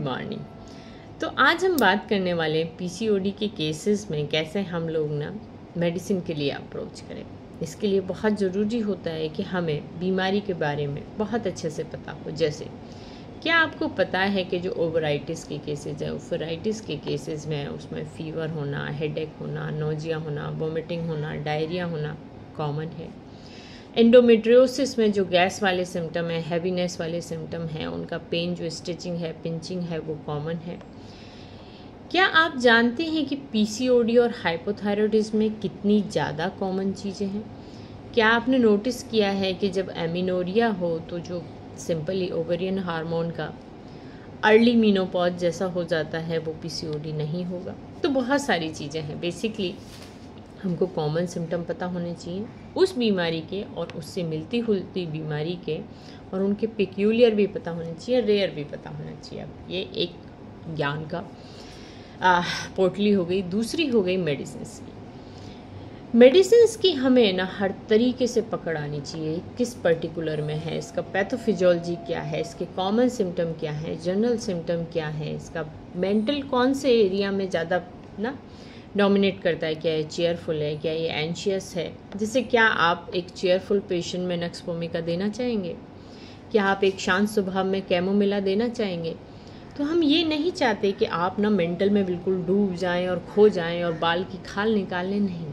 Morning. तो आज हम बात करने वाले हैं पीसीओडी के केसेस में कैसे हम लोग ना मेडिसिन के लिए अप्रोच करें। इसके लिए बहुत ज़रूरी होता है कि हमें बीमारी के बारे में बहुत अच्छे से पता हो। जैसे क्या आपको पता है कि जो ओवराइटिस के केसेस है, ओवराइटिस के केसेस में उसमें फीवर होना, हेडेक होना, नोजिया होना, वोमिटिंग होना, डायरिया होना कॉमन है। एंडोमेट्रियोसिस में जो गैस वाले सिम्टम है, हैवीनेस वाले सिम्टम हैं, उनका पेन जो स्टिचिंग है, पिंचिंग है, वो कॉमन है। क्या आप जानते हैं कि पीसीओडी और हाइपोथायरॉयडिज्म में कितनी ज़्यादा कॉमन चीज़ें हैं? क्या आपने नोटिस किया है कि जब एमिनोरिया हो तो जो सिंपली ओवेरियन हार्मोन का अर्ली मीनोपॉज जैसा हो जाता है वो पीसीओडी नहीं होगा। तो बहुत सारी चीज़ें हैं। बेसिकली हमको कॉमन सिम्टम पता होने चाहिए उस बीमारी के और उससे मिलती जुलती बीमारी के, और उनके पेक्यूलियर भी पता होने चाहिए, रेयर भी पता होना चाहिए। अब ये एक ज्ञान का पोटली हो गई। दूसरी हो गई मेडिसिन्स की। मेडिसिन्स की हमें ना हर तरीके से पकड़ आनी चाहिए, किस पर्टिकुलर में है, इसका पैथोफिजियोलॉजी क्या है, इसके कॉमन सिम्टम क्या है, जनरल सिम्टम क्या है, इसका मेंटल कौन से एरिया में ज़्यादा ना डोमिनेट करता है, क्या ये चेयरफुल है, क्या ये एंशियस है। जैसे क्या आप एक चेयरफुल पेशेंट में नक्स वोमिका देना चाहेंगे? क्या आप एक शांत स्वभाव में कैमोमिला देना चाहेंगे? तो हम ये नहीं चाहते कि आप ना मेंटल में बिल्कुल डूब जाएं और खो जाएं और बाल की खाल निकालने नहीं,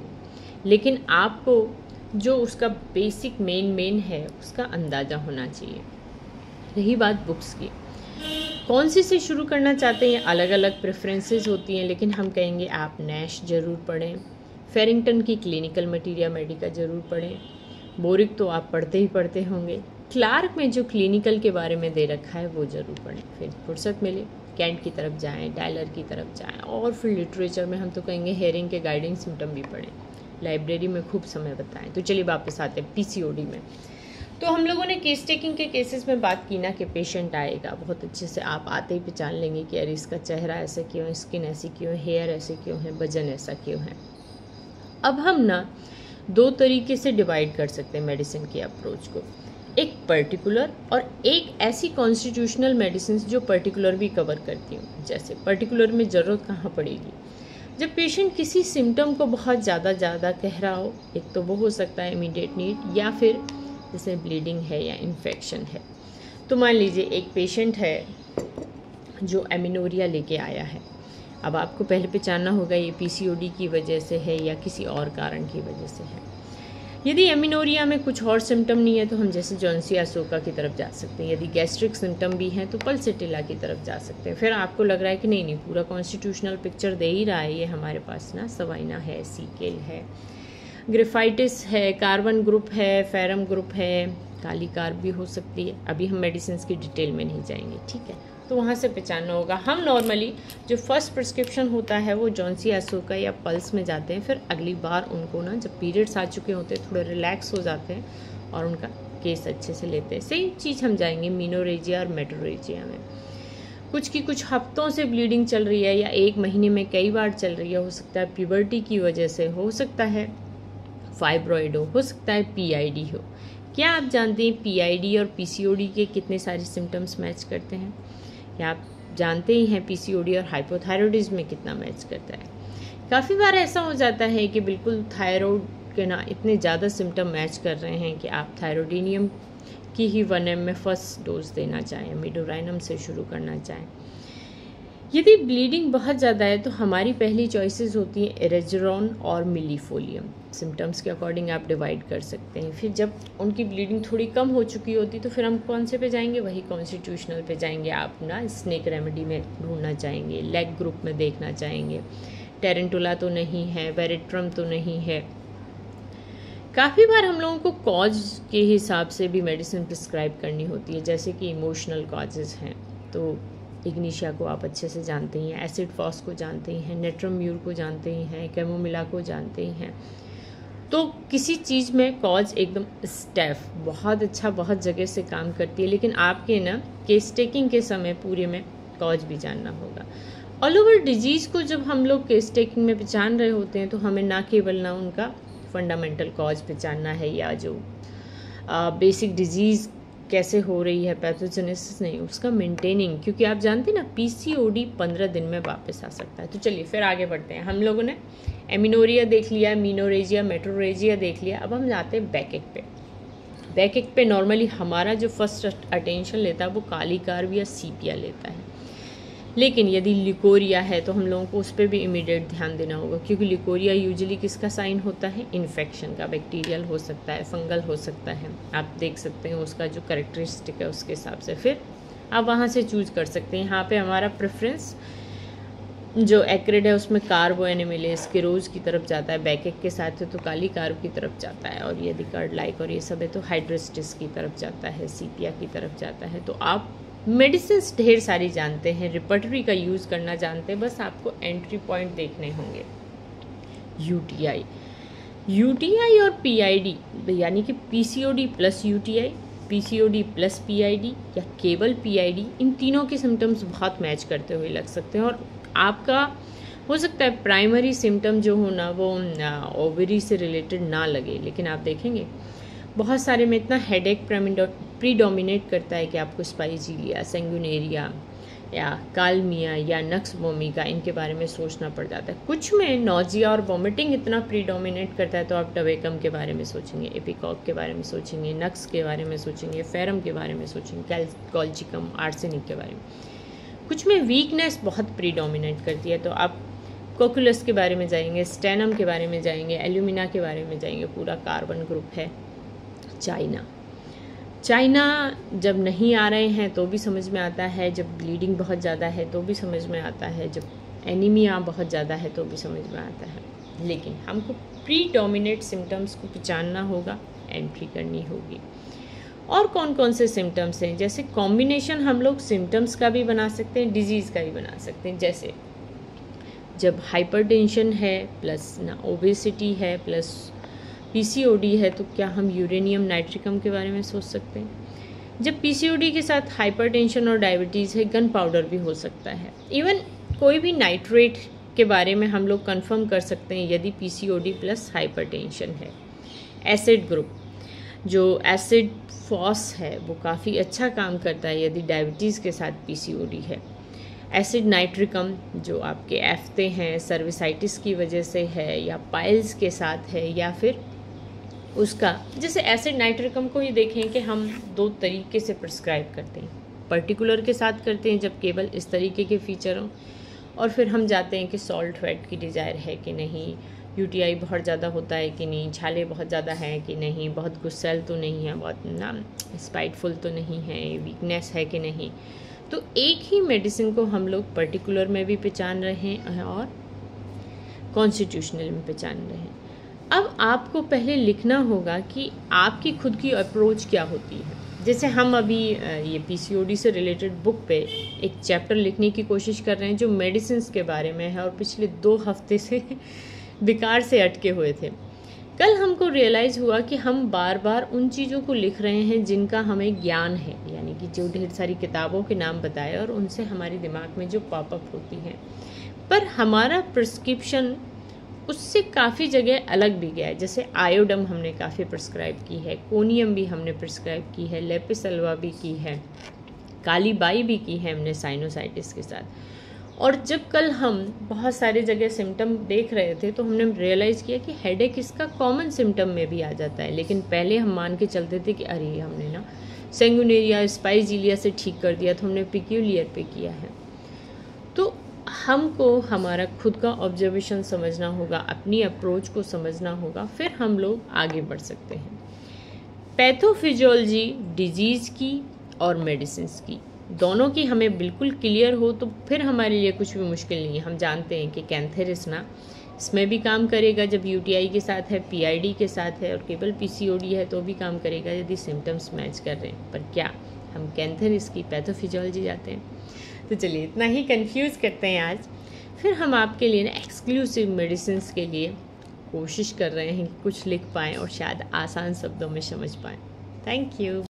लेकिन आपको जो उसका बेसिक मेन है उसका अंदाज़ा होना चाहिए। रही बात बुक्स की, कौन सी से शुरू करना चाहते हैं, अलग अलग प्रेफरेंसेस होती हैं, लेकिन हम कहेंगे आप नैश ज़रूर पढ़ें, फेरिंगटन की क्लिनिकल मटीरिया मेडिका ज़रूर पढ़ें, बोरिक तो आप पढ़ते ही पढ़ते होंगे, क्लार्क में जो क्लिनिकल के बारे में दे रखा है वो ज़रूर पढ़ें। फिर फुर्सत मिले कैंट की तरफ जाएं, डायलर की तरफ जाएं, और फिर लिटरेचर में हम तो कहेंगे हेरिंग के गाइडिंग सिम्टम भी पढ़ें, लाइब्रेरी में खूब समय बताएं। तो चलिए वापस आते हैं पीसीओडी में। तो हम लोगों ने केस टेकिंग के केसेस में बात की ना कि पेशेंट आएगा, बहुत अच्छे से आप आते ही पहचान लेंगे कि अरे इसका चेहरा ऐसा क्यों है, स्किन ऐसी क्यों है, हेयर ऐसे क्यों है, वजन ऐसा क्यों है। अब हम ना दो तरीके से डिवाइड कर सकते हैं मेडिसिन के अप्रोच को, एक पर्टिकुलर और एक ऐसी कॉन्स्टिट्यूशनल मेडिसिन जो पर्टिकुलर भी कवर करती हूँ। जैसे पर्टिकुलर में ज़रूरत कहाँ पड़ेगी, जब पेशेंट किसी सिम्टम को बहुत ज़्यादा कह रहा हो, एक तो वो हो सकता है इमीडिएट नीड, या फिर जैसे ब्लीडिंग है या इन्फेक्शन है। तो मान लीजिए एक पेशेंट है जो एमिनोरिया लेके आया है। अब आपको पहले पहचानना होगा ये पीसीओडी की वजह से है या किसी और कारण की वजह से है। यदि एमिनोरिया में कुछ और सिम्टम नहीं है तो हम जैसे जॉन्सियासोका की तरफ जा सकते हैं। यदि गैस्ट्रिक सिम्टम भी हैं तो पल्सेटिला की तरफ जा सकते हैं। फिर आपको लग रहा है कि नहीं पूरा कॉन्स्टिट्यूशनल पिक्चर दे ही रहा है ये हमारे पास ना, सवाइना है, सीकेल है, ग्रेफाइटिस है, कार्बन ग्रुप है, फेरम ग्रुप है, काली कार्ब भी हो सकती है। अभी हम मेडिसिन की डिटेल में नहीं जाएंगे, ठीक है। तो वहाँ से पहचानना होगा। हम नॉर्मली जो फर्स्ट प्रिस्क्रिप्शन होता है वो जॉन्सियासोका या पल्स में जाते हैं। फिर अगली बार उनको ना जब पीरियड्स आ चुके होते हैं थोड़े रिलैक्स हो जाते हैं और उनका केस अच्छे से लेते हैं। सेम चीज़ हम जाएंगे मीनोरेजिया और मेटोरेजिया में। कुछ की कुछ हफ्तों से ब्लीडिंग चल रही है या एक महीने में कई बार चल रही है, हो सकता है प्यूबर्टी की वजह से, हो सकता है फाइब्रॉइड हो सकता है पीआईडी हो। क्या आप जानते हैं पीआईडी और पीसीओडी के कितने सारे सिम्टम्स मैच करते हैं? क्या आप जानते ही हैं पीसीओडी और हाइपोथायरॉयडिज्म में कितना मैच करता है? काफ़ी बार ऐसा हो जाता है कि बिल्कुल थायराइड के ना इतने ज़्यादा सिम्टम मैच कर रहे हैं कि आप थायरोडिनियम की ही 1 ml में फर्स्ट डोज देना चाहें, मिडोराइनम से शुरू करना चाहें। यदि ब्लीडिंग बहुत ज़्यादा है तो हमारी पहली चॉइसेस होती हैं एरेजरॉन और मिलीफोलियम। सिम्टम्स के अकॉर्डिंग आप डिवाइड कर सकते हैं। फिर जब उनकी ब्लीडिंग थोड़ी कम हो चुकी होती तो फिर हम कौन से पे जाएंगे, वही कॉन्स्टिट्यूशनल पे जाएंगे। आप ना स्नेक रेमेडी में ढूंढना चाहेंगे, लेग ग्रुप में देखना चाहेंगे, टेरेंटुला तो नहीं है, वेरिट्रम तो नहीं है। काफ़ी बार हम लोगों को कॉज के हिसाब से भी मेडिसिन प्रिस्क्राइब करनी होती है, जैसे कि इमोशनल कॉजेज़ हैं तो इग्निशिया को आप अच्छे से जानते ही हैं, एसिड फॉस को जानते ही हैं, नेट्रम्यूर को जानते ही हैं, कैमोमिला को जानते ही हैं। तो किसी चीज़ में कॉज एकदम स्टेफ बहुत अच्छा बहुत जगह से काम करती है, लेकिन आपके ना केस टेकिंग के समय पूरे में कॉज भी जानना होगा। ऑल ओवर डिजीज़ को जब हम लोग केस टेकिंग में पहचान रहे होते हैं तो हमें ना केवल ना उनका फंडामेंटल कॉज पहचानना है या जो बेसिक डिजीज़ कैसे हो रही है पैथोजेनेसिस नहीं, उसका मेंटेनिंग, क्योंकि आप जानते हैं ना पीसीओडी 15 दिन में वापस आ सकता है। तो चलिए फिर आगे बढ़ते हैं। हम लोगों ने एमिनोरिया देख लिया, मीनोरेजिया, मेट्रोरेजिया देख लिया। अब हम जाते हैं बैक एक पे। बैक एक पे नॉर्मली हमारा जो फर्स्ट अटेंशन लेता है वो काली कार्व या सीपिया लेता है, लेकिन यदि लिकोरिया है तो हम लोगों को उस पर भी इमीडिएट ध्यान देना होगा, क्योंकि लिकोरिया यूजुअली किसका साइन होता है, इन्फेक्शन का। बैक्टीरियल हो सकता है, फंगल हो सकता है, आप देख सकते हैं उसका जो कैरेक्टरिस्टिक है उसके हिसाब से फिर आप वहाँ से चूज कर सकते हैं। यहाँ पे हमारा प्रेफरेंस जो एक्रिड है उसमें कार्बो एनिमिलेज किरोज की तरफ जाता है, बैकेक के साथ है तो काली कार्ब की तरफ जाता है, और यदि कार्ड लाइक और ये सब है तो हाइड्रोस्टिस की तरफ जाता है, सीपिया की तरफ जाता है। तो आप मेडिसिन ढेर सारी जानते हैं, रिपर्टरी का यूज़ करना जानते हैं, बस आपको एंट्री पॉइंट देखने होंगे। यूटीआई और पीआईडी यानी कि PCOD plus UTI, PCOD plus PID या केवल पीआईडी, इन तीनों के सिम्टम्स बहुत मैच करते हुए लग सकते हैं। और आपका हो सकता है प्राइमरी सिम्टम जो हो ना वो ओवरी से रिलेटेड ना लगे, लेकिन आप देखेंगे बहुत सारे में इतना हेडेक प्रीडोमिनेट करता है कि आपको स्पाइजीलिया, सेंगुनेरिया या कालमिया या नक्स वोमिका इनके बारे में सोचना पड़ जाता है। कुछ में नोजिया और वॉमिटिंग इतना प्रीडोमिनेट करता है तो आप टवेकम के बारे में सोचेंगे, एपिकॉक के बारे में सोचेंगे, नक्स के बारे में सोचेंगे, फेरम के बारे में सोचेंगे, कॉल्चिकम, आर्सेनिक के बारे में। कुछ में वीकनेस बहुत प्रीडोमिनेट करती है तो आप कोकुलस के बारे में जाएंगे, स्टेनम के बारे में जाएंगे, एल्यूमिना के बारे में जाएंगे, पूरा कार्बन ग्रुप है। चाइना जब नहीं आ रहे हैं तो भी समझ में आता है, जब ब्लीडिंग बहुत ज़्यादा है तो भी समझ में आता है, जब एनीमिया बहुत ज़्यादा है तो भी समझ में आता है। लेकिन हमको प्रीडोमिनेट सिम्टम्स को पहचानना होगा, एंट्री करनी होगी। और कौन कौन से सिम्टम्स हैं, जैसे कॉम्बिनेशन हम लोग सिम्टम्स का भी बना सकते हैं, डिजीज़ का भी बना सकते हैं। जैसे जब हाइपरटेंशन है प्लस ना ओबेसिटी है प्लस पीसीओडी है तो क्या हम यूरेनियम नाइट्रिकम के बारे में सोच सकते हैं। जब पीसीओडी के साथ हाइपरटेंशन और डायबिटीज़ है, गन पाउडर भी हो सकता है। इवन कोई भी नाइट्रेट के बारे में हम लोग कंफर्म कर सकते हैं यदि पीसीओडी प्लस हाइपरटेंशन है। एसिड ग्रुप जो एसिड फॉस है वो काफ़ी अच्छा काम करता है यदि डायबिटीज़ के साथ पीसीओडी है। एसिड नाइट्रिकम जो आपके एफ्ते हैं, सर्विसाइटिस की वजह से है या पाइल्स के साथ है, या फिर उसका जैसे एसिड नाइट्रिकम को ही देखें कि हम दो तरीके से प्रिस्क्राइब करते हैं, पर्टिकुलर के साथ करते हैं जब केवल इस तरीके के फीचर हों, और फिर हम जाते हैं कि सॉल्ट वेट की डिज़ायर है कि नहीं, यूटीआई बहुत ज़्यादा होता है कि नहीं, छाले बहुत ज़्यादा हैं कि नहीं, बहुत गुस्सैल तो नहीं है, बहुत ना स्पाइटफुल तो नहीं है, वीकनेस है कि नहीं। तो एक ही मेडिसिन को हम लोग पर्टिकुलर में भी पहचान रहे हैं और कॉन्स्टिट्यूशनल में पहचान रहे हैं। अब आपको पहले लिखना होगा कि आपकी खुद की अप्रोच क्या होती है। जैसे हम अभी ये पीसीओडी से रिलेटेड बुक पे एक चैप्टर लिखने की कोशिश कर रहे हैं जो मेडिसिन के बारे में है, और पिछले 2 हफ्ते से बेकार से अटके हुए थे। कल हमको रियलाइज़ हुआ कि हम बार बार उन चीज़ों को लिख रहे हैं जिनका हमें ज्ञान है, यानी कि जो ढेर सारी किताबों के नाम बताए और उनसे हमारे दिमाग में जो पॉपअप होती हैं, पर हमारा प्रिस्क्रिप्शन उससे काफ़ी जगह अलग भी गया है। जैसे आयोडम हमने काफ़ी प्रिस्क्राइब की है, कोनियम भी हमने प्रिस्क्राइब की है, लेपिसल्वा भी की है, काली बाई भी की है हमने साइनोसाइटिस के साथ। और जब कल हम बहुत सारे जगह सिम्टम देख रहे थे तो हमने रियलाइज़ किया कि हेडेक इसका कॉमन सिम्टम में भी आ जाता है, लेकिन पहले हम मान के चलते थे कि अरे हमने ना सेंगुनेरिया, स्पाइजीलिया से ठीक कर दिया, तो हमने पिक्यूलियर पे किया है। तो हमको हमारा खुद का ऑब्जर्वेशन समझना होगा, अपनी अप्रोच को समझना होगा, फिर हम लोग आगे बढ़ सकते हैं। पैथोफिजियोलॉजी डिजीज़ की और मेडिसिन की दोनों की हमें बिल्कुल क्लियर हो तो फिर हमारे लिए कुछ भी मुश्किल नहीं है। हम जानते हैं कि कैंथेरिस ना इसमें भी काम करेगा जब यूटीआई के साथ है, पीआईडी के साथ है, और केवल पीसीओडी है तो भी काम करेगा यदि सिम्टम्स मैच कर रहे हैं। पर क्या हम कैंथेरिस की पैथोफिजियोलॉजी जाते हैं? तो चलिए इतना ही कंफ्यूज करते हैं आज। फिर हम आपके लिए ना एक्सक्लूसिव मेडिसिन के लिए कोशिश कर रहे हैं कि कुछ लिख पाएँ और शायद आसान शब्दों में समझ पाएँ। Thank you.